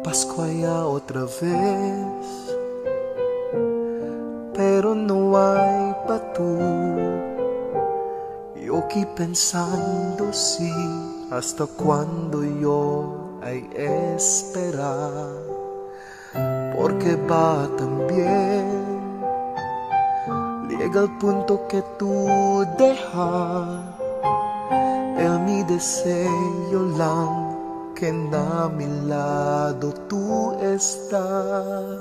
Pasko ya otra vez, pero no hay pa' tú. Yo aquí pensando si hasta cuándo yo hay esperar, porque va también. Llega el punto que tú dejas el mi deseo lang que na mi lado tú estás.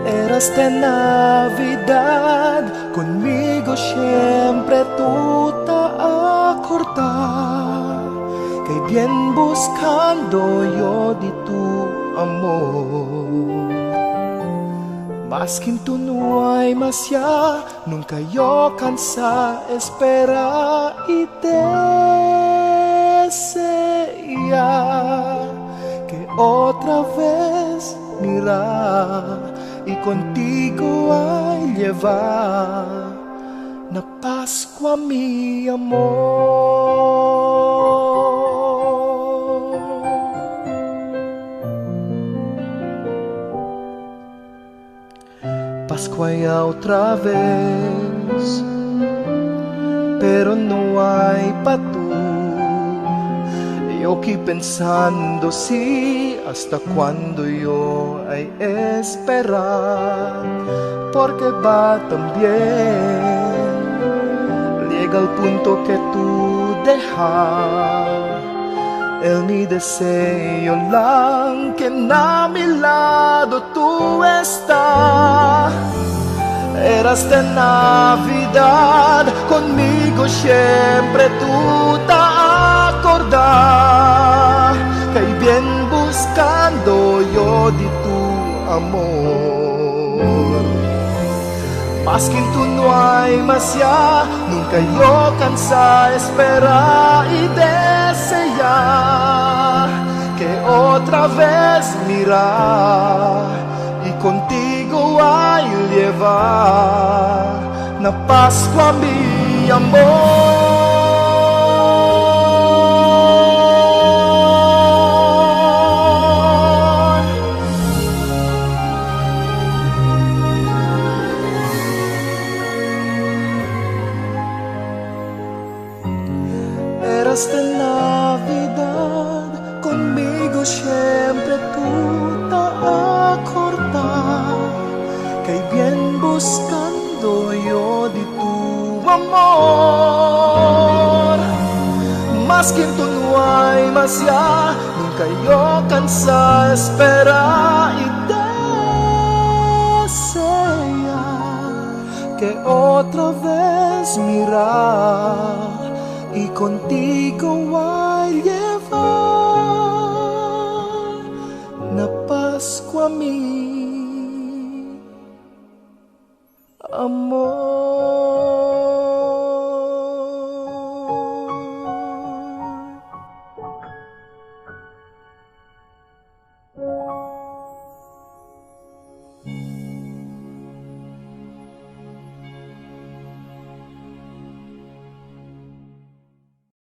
Eras de Navidad, conmigo siempre tú te acordás, que bien buscando yo de tu amor. Mas que tú no hay más ya, nunca yo cansa esperar y desear que otra vez mirar y contigo ay llevar na Pascua mi amor. Pascua ya otra vez, pero no hay pa' tú. Yo aquí pensando si hasta cuándo yo hay esperar, porque va también. Llega el punto que tú dejas el mi deseo lang que na mi lado tú estás. Eras de Navidad, conmigo siempre tú te acordás, que bien buscando yo de tu amor. Mas que tú no hay más ya, nunca yo cansa esperar y desear que otra vez mirar y contigo hay llevar na Pascua mi amor. Eras de Navidad, conmigo siempre tú te acordás, que bien buscando yo de tu amor. Más que tú no hay más ya, nunca yo cansa esperar y desear que otra vez mirar y contigo a llevar na Pascua mi